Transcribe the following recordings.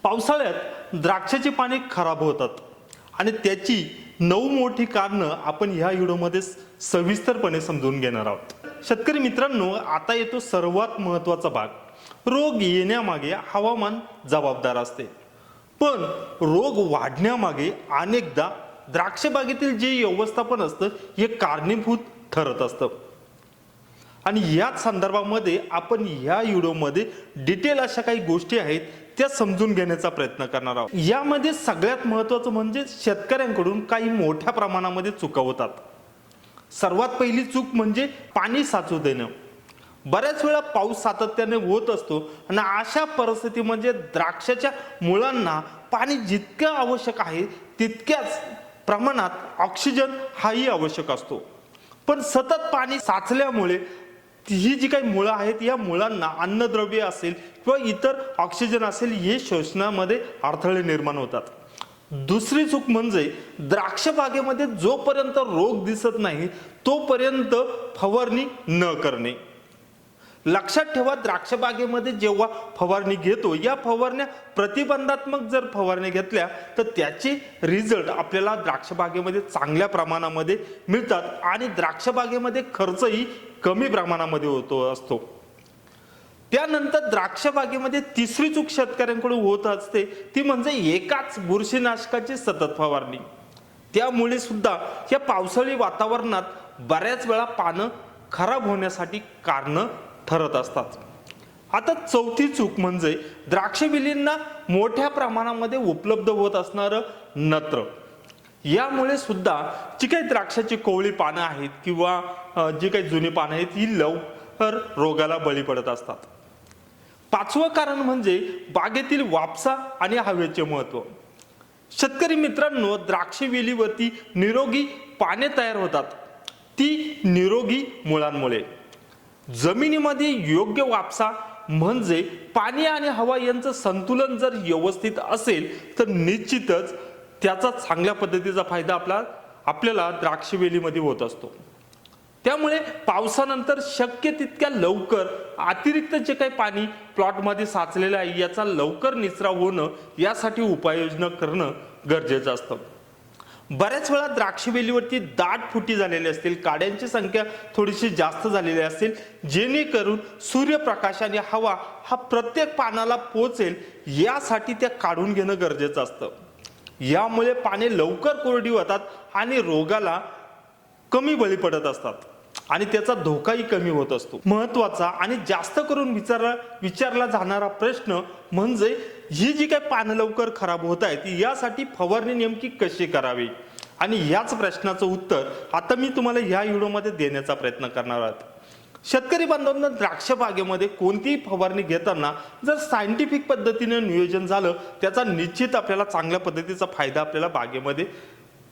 पावसाळ्यात द्राक्षाची पाने खराब होतात आणि त्याची 9 मोठी कारणं आपण ह्या व्हिडिओमध्ये सविस्तरपणे समजून घेणार आहोत। शेतकरी मित्रांनो, आता येतो सर्वात महत्त्वाचा भाग। रोग येण्यामागे हवामान जबाबदार असते, पण रोग वाढण्यामागे अनेकदा द्राक्ष बागेतील जे व्यवस्थापन असतं हे कारणीभूत ठरत असतं। आणि याच संदर्भामध्ये आपण या व्हिडिओमध्ये डिटेल अशा काही गोष्टी आहेत त्या समजून घेण्याचा प्रयत्न करणार आहोत। यामध्ये सगळ्यात महत्त्वाचं म्हणजे शेतकऱ्यांकडून काही मोठ्या प्रमाणामध्ये चुका होतात। सर्वात पहिली चूक म्हणजे पाणी साचू देणं। बऱ्याच वेळा पाऊस सातत्याने होत असतो आणि अशा परिस्थितीमध्ये द्राक्षाच्या मुळांना पाणी जितकं आवश्यक आहे तितक्याच प्रमाणात ऑक्सिजन हाही आवश्यक असतो, पण सतत पाणी साचल्यामुळे ही जी काही मुळं आहेत या मुळांना अन्नद्रव्य असेल किंवा इतर ऑक्सिजन असेल हे शोषणामध्ये अडथळे निर्माण होतात। दुसरी चूक म्हणजे द्राक्ष बागेमध्ये जोपर्यंत रोग दिसत नाही तोपर्यंत फवारणी न करणे। लक्षात ठेवा, द्राक्ष बागेमध्ये जेव्हा फवारणी घेतो या फवारण्या प्रतिबंधात्मक जर फवारणी घेतल्या तर त्याचे रिझल्ट आपल्याला द्राक्ष बागेमध्ये चांगल्या प्रमाणामध्ये मिळतात आणि द्राक्ष बागेमध्ये खर्चही कमी प्रमाणामध्ये होतो असतो। त्यानंतर द्राक्ष बागेमध्ये तिसरी चूक शेतकऱ्यांकडून होत असते ती म्हणजे एकाच बुरशीनाशकाची सतत फवारणी। त्यामुळे सुद्धा या पावसाळी वातावरणात बऱ्याच वेळा पानं खराब होण्यासाठी कारण ठरत असतात। आता चौथी चूक म्हणजे द्राक्ष वेलींना मोठ्या प्रमाणामध्ये उपलब्ध होत असणारं नत्र। यामुळे सुद्धा जी काही द्राक्षाची कोवळी पानं आहेत किंवा जी काही जुनी पानं आहेत ही लवकर रोगाला बळी पडत असतात। पाचवं कारण म्हणजे बागेतील वापसा आणि हवेचे महत्त्व। शेतकरी मित्रांनो, द्राक्ष वेलीवरती निरोगी पाने तयार होतात ती निरोगी मुळांमुळे। जमिनीमध्ये योग्य वापसा म्हणजे पाणी आणि हवा यांचं संतुलन जर व्यवस्थित असेल तर निश्चितच त्याचा चांगल्या पद्धतीचा फायदा आपल्याला द्राक्ष वेलीमध्ये होत असतो। त्यामुळे पावसानंतर शक्य तितक्या लवकर अतिरिक्त जे काही पाणी प्लॉटमध्ये साचलेलं आहे याचा लवकर निचरा होणं यासाठी उपाययोजना करणं गरजेचं असतं। बऱ्याच वेळा द्राक्ष वेलीवरती दाट फुटी झालेली असतील, काड्यांची संख्या थोडीशी जास्त झालेली असेल, जेणेकरून सूर्यप्रकाश आणि हवा हा प्रत्येक पानाला पोहोचेल यासाठी त्या काढून घेणं गरजेचं असतं। यामुळे पाने लवकर कोरडी होतात आणि रोगाला कमी बळी पडत असतात आणि त्याचा धोकाही कमी होत असतो। महत्त्वाचा आणि जास्त करून विचारला जाणारा प्रश्न म्हणजे ही जी काही पानं लवकर खराब होत आहेत यासाठी फवारणी नेमकी कशी करावी, आणि याच प्रश्नाचं उत्तर आता मी तुम्हाला ह्या व्हिडिओमध्ये देण्याचा प्रयत्न करणार आहे। शेतकरी बांधवांना, द्राक्ष बागेमध्ये कोणतीही फवारणी घेताना जर सायंटिफिक पद्धतीने नियोजन झालं त्याचा निश्चित आपल्याला चांगल्या पद्धतीचा फायदा आपल्याला बागेमध्ये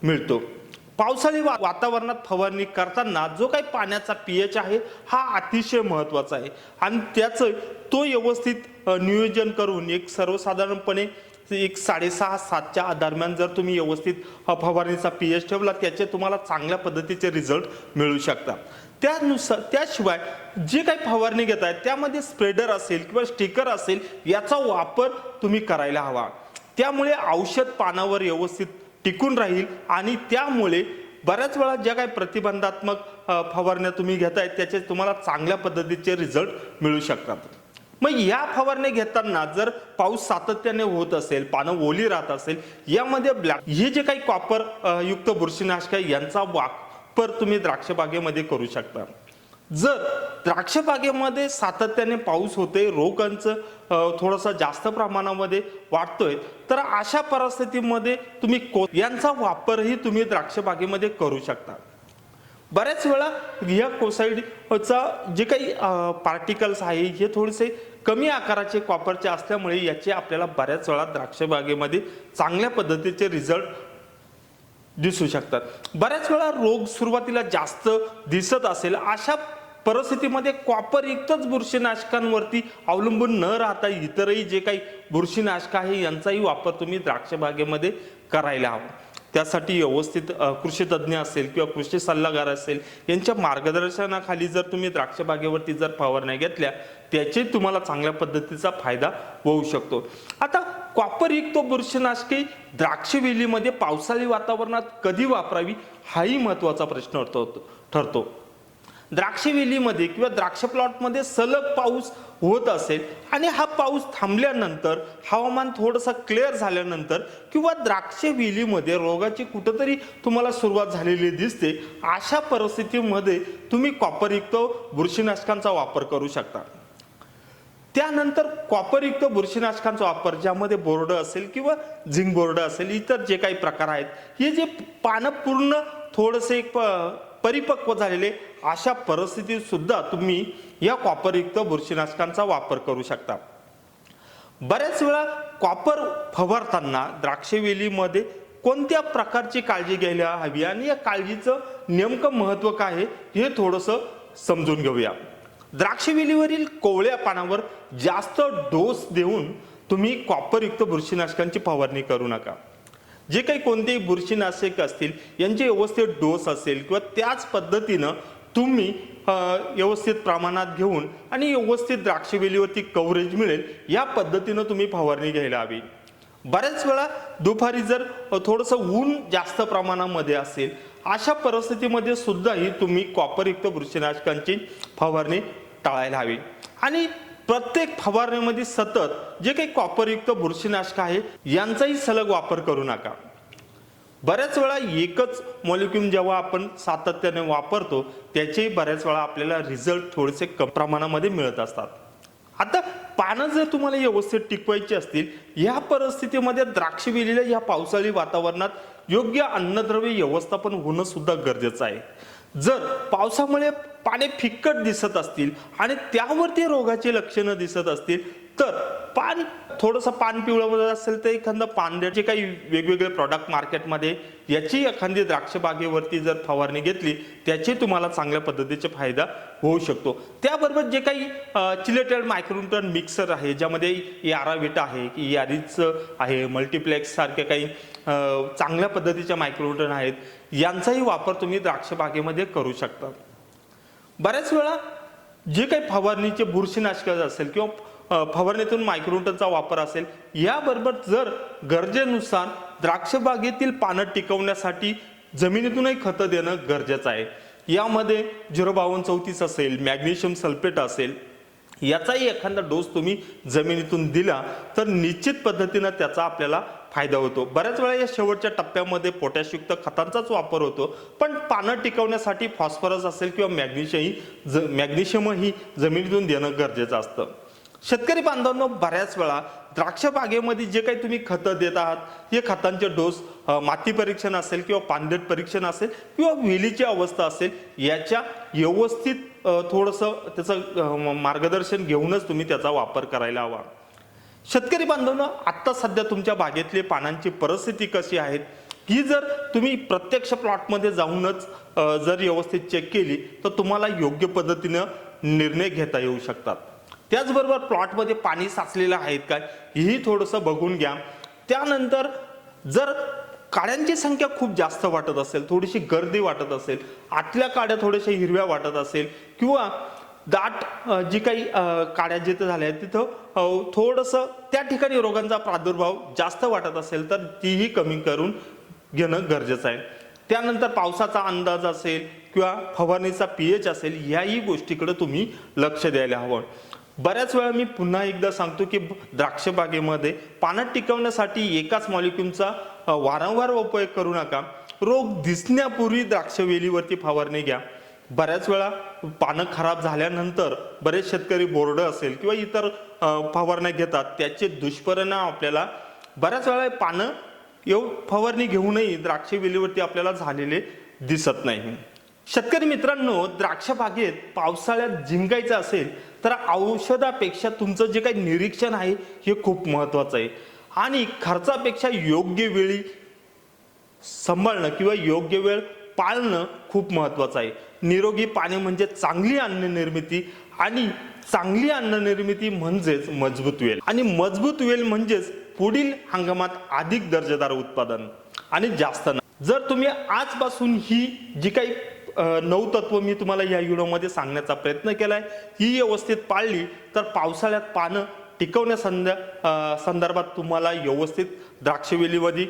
मिळतो। पावसाळी वातावरणात फवारणी करताना जो काही पाण्याचा पीएच आहे हा अतिशय महत्त्वाचा आहे आणि त्याचं तो व्यवस्थित नियोजन करून एक सर्वसाधारणपणे 6.5-7च्या दरम्यान जर तुम्ही व्यवस्थित फवारणीचा पीएच ठेवला त्याचे तुम्हाला चांगल्या पद्धतीचे रिझल्ट मिळू शकतात। त्याशिवाय जे काही फवारणी घेत आहेत त्यामध्ये स्प्रेडर असेल किंवा स्टिकर असेल याचा वापर तुम्ही करायला हवा। त्यामुळे औषध पानावर व्यवस्थित टिकून राहील आणि त्यामुळे बऱ्याच वेळा ज्या काही प्रतिबंधात्मक फवारण्या तुम्ही घेताय त्याचे तुम्हाला चांगल्या पद्धतीचे रिझल्ट मिळू शकतात। मग या फवारण्या घेताना जर पाऊस सातत्याने होत असेल, पानं ओली राहत असेल, यामध्ये हे जे काही कॉपर युक्त बुरशीनाशक आहे यांचा वापर तुम्ही द्राक्ष बागेमध्ये करू शकता। जर द्राक्ष बागेमध्ये सातत्याने पाऊस होते, रोगांचं थोडंसं जास्त प्रमाणामध्ये वाढतोय तर अशा परिस्थितीमध्ये तुम्ही यांचा वापरही तुम्ही द्राक्ष बागेमध्ये करू शकता। बऱ्याच वेळा ह्या कोसाइडचा जे काही पार्टिकल्स आहे हे थोडेसे कमी आकाराचे कॉपरचे असल्यामुळे याचे आपल्याला बऱ्याच वेळा द्राक्ष बागेमध्ये चांगल्या पद्धतीचे रिझल्ट दिसू शकतात। बऱ्याच वेळा रोग सुरुवातीला जास्त दिसत असेल अशा परिस्थितीमध्ये कॉपर युक्तच बुरशीनाशकांवरती अवलंबून न राहता इतरही जे काही बुरशीनाशक आहे यांचाही वापर तुम्ही द्राक्ष बागेमध्ये करायला हवा। त्यासाठी व्यवस्थित कृषी तज्ञ असेल किंवा कृषी सल्लागार असेल यांच्या मार्गदर्शनाखाली जर तुम्ही द्राक्ष बागेवरती जर फवारण्या घेतल्या त्याचे तुम्हाला चांगल्या पद्धतीचा फायदा होऊ शकतो। आता कॉपरयुक्त बुरशीनाशके द्राक्ष वेलीमध्ये पावसाळी वातावरणात कधी वापरावी हाही महत्त्वाचा प्रश्न ठरतो। द्राक्ष वेलीमध्ये किंवा द्राक्ष प्लॉटमध्ये सलग पाऊस होत असेल आणि हा पाऊस थांबल्यानंतर हवामान थोडंसं क्लिअर झाल्यानंतर किंवा द्राक्ष वेलीमध्ये रोगाची कुठेतरी तुम्हाला सुरुवात झालेली दिसते, अशा परिस्थितीमध्ये तुम्ही कॉपरयुक्त बुरशीनाशकांचा वापर करू शकता। त्यानंतर कॉपरयुक्त बुरशीनाशकांचा वापर ज्यामध्ये बोर्ड असेल किंवा झिंक बोर्ड असेल, इतर जे काही प्रकार आहेत, हे जे पानं पूर्ण थोडेसे परिपक्व झालेले अशा परिस्थितीत सुद्धा तुम्ही या कॉपरयुक्त बुरशीनाशकांचा वापर करू शकता। बऱ्याच वेळा कॉपर फवारताना द्राक्षवेलीमध्ये कोणत्या प्रकारची काळजी घ्यायला हवी आणि या काळजीचं नेमकं महत्त्व काय आहे हे थोडंसं समजून घेऊया। द्राक्षवेलीवरील कोवळ्या पानावर जास्त डोस देऊन तुम्ही कॉपरयुक्त बुरशीनाशकांची फवारणी करू नका। जे काही कोणतेही बुरशीनाशक असतील यांचे व्यवस्थित डोस असेल किंवा त्याच पद्धतीनं तुम्ही व्यवस्थित प्रमाणात घेऊन आणि व्यवस्थित द्राक्षवेलीवरती कव्हरेज मिळेल या पद्धतीनं तुम्ही फवारणी घ्यायला हवी। बऱ्याच वेळा दुपारी जर थोडंसं ऊन जास्त प्रमाणामध्ये असेल, अशा परिस्थितीमध्ये सुद्धाही तुम्ही कॉपरयुक्त बुरशीनाशकांची फवारणी टाळायला हवी आणि प्रत्येक फवारणीमध्ये सतत जे काही कॉपरयुक्त बुरशीनाशक आहे यांचाही सलग वापर करू नका। बऱ्याच वेळा एकच मॉलिक्यूल जेव्हा आपण सातत्याने वापरतो त्याचेही बऱ्याच वेळा आपल्याला रिझल्ट थोडेसे कमी प्रमाणामध्ये मिळत असतात। आता पानं जर तुम्हाला व्यवस्थित टिकवायची असतील, या परिस्थितीमध्ये द्राक्षवेलीला या पावसाळी वातावरणात योग्य अन्नद्रव्य व्यवस्थापन होणं सुद्धा गरजेचं आहे। जर पावसामुळे पाने फिक्कट दिसत असतील आणि त्यावरती रोगाची लक्षणं दिसत असतील तर थोडंसं पान पिवळं असेल तर एखादं पानद्याचे काही वेगवेगळे प्रॉडक्ट मार्केटमध्ये याची एखादी द्राक्ष बागेवरती जर फवारणी घेतली त्याची तुम्हाला चांगल्या पद्धतीचे फायदा होऊ शकतो। त्याबरोबर जे काही चिलेटेड मायक्रोन्यूट्रन मिक्सर आहे ज्यामध्ये याराविटा आहे की यारिच आहे, मल्टीप्लेक्स सारखे काही चांगल्या पद्धतीच्या मायक्रोन्यूट्रन आहेत, यांचाही वापर तुम्ही द्राक्ष बागेमध्ये करू शकता। बऱ्याच वेळा जे काही फवारणीचे बुरशीनाशक असेल किंवा फवारणीतून मायक्रोन्यूट्रनचा वापर असेल, याबरोबर जर गरजेनुसार द्राक्ष बागेतील पानं टिकवण्यासाठी जमिनीतूनही खतं देणं गरजेचं आहे। यामध्ये 05234 असेल, मॅग्नेशियम सल्फेट असेल, याचाही एखादा डोस तुम्ही जमिनीतून दिला तर निश्चित पद्धतीने त्याचा आपल्याला फायदा होतो। बऱ्याच वेळा या शेवटच्या टप्प्यामध्ये पोटॅशयुक्त खतांचाच वापर होतो, पण पानं टिकवण्यासाठी फॉस्फरस असेल किंवा मॅग्नेशियमही जमिनीतून देणं गरजेचं असतं। शेतकरी बांधवांनो, बऱ्याच वेळा द्राक्ष बागेमध्ये जे काही तुम्ही खतं देत आहात हे खतांचे डोस माती परीक्षण असेल किंवा पानदेट परीक्षण असेल किंवा वेलीची अवस्था असेल याच्या व्यवस्थित थोडंसं त्याचं मार्गदर्शन घेऊनच तुम्ही त्याचा वापर करायला हवा। शेतकरी बांधवांनो, आत्ता सध्या तुमच्या बागेतली पानांची परिस्थिती कशी आहे ही जर तुम्ही प्रत्यक्ष प्लॉटमध्ये जाऊनच जर व्यवस्थित चेक केली तर तुम्हाला योग्य पद्धतीनं निर्णय घेता येऊ शकतात। त्याचबरोबर प्लॉटमध्ये पाणी साचलेलं आहे का हेही थोडंसं बघून घ्या। त्यानंतर जर काड्यांची संख्या खूप जास्त वाटत असेल, थोडीशी गर्दी वाटत असेल, आतल्या काड्या थोड्याशा हिरव्या वाटत असेल किंवा दाट जी काही काड्या जिथं झाल्या आहेत तिथं थोडंसं त्या ठिकाणी रोगांचा प्रादुर्भाव जास्त वाटत असेल तर तीही कमी करून घेणं गरजेचं आहे। त्यानंतर पावसाचा अंदाज असेल किंवा फवारणीचा पीएच असेल, याही गोष्टीकडे तुम्ही लक्ष द्यायला हवं। बऱ्याच वेळा मी पुन्हा एकदा सांगतो की द्राक्ष बागेमध्ये पानं टिकवण्यासाठी एकाच मॉलिक्यूलचा वारंवार उपयोग करू नका। रोग दिसण्यापूर्वी द्राक्ष वेलीवरती फवारणी घ्या। बऱ्याच वेळा पानं खराब झाल्यानंतर बरेच शेतकरी बोर्ड असेल किंवा इतर फवारण्या घेतात, त्याचे दुष्परिणाम आपल्याला बऱ्याच वेळा पानं फवारणी घेऊनही द्राक्ष वेलीवरती आपल्याला झालेले दिसत नाही। शेतकरी मित्रांनो, द्राक्ष बागेत पावसाळ्यात जिंकायचं असेल तर औषधापेक्षा तुमचं जे काही निरीक्षण आहे हे खूप महत्त्वाचं आहे आणि खर्चापेक्षा योग्य वेळी सांभाळणं किंवा योग्य वेळ पाळणं खूप महत्त्वाचं आहे। निरोगी पाने म्हणजे चांगली अन्न निर्मिती आणि चांगली अन्न निर्मिती म्हणजेच मजबूत वेल आणि मजबूत वेल म्हणजेच पुढील हंगामात अधिक दर्जेदार उत्पादन आणि जास्त जर तुम्ही आजपासून ही जी काही 9 तत्व मी तुम्हाला या व्हिडिओमध्ये सांगण्याचा प्रयत्न केलाय ही व्यवस्थित पाळली तर पावसाळ्यात पानं संदर्भात तुम्हाला व्यवस्थित द्राक्षवेलीमध्ये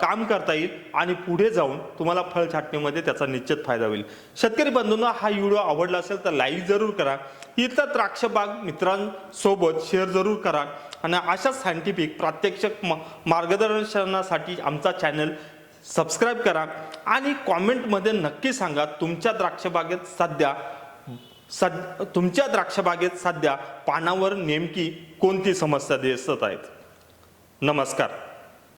काम करता येईल आणि पुढे जाऊन तुम्हाला फळ छाटणीमध्ये त्याचा निश्चित फायदा होईल. शेतकरी बंधूंनो, हा व्हिडिओ आवडला असेल तर लाईक जरूर करा, इतर द्राक्ष बाग मित्रांसोबत शेअर जरूर करा आणि अशा सायंटिफिक प्रात्यक्षिक मार्गदर्शनासाठी आमचा चॅनल सबस्क्राईब करा आणि कॉमेंटमध्ये नक्की सांगा तुमच्या द्राक्ष बागेत सध्या पानावर नेमकी कोणती समस्या दिसत आहेत. नमस्कार.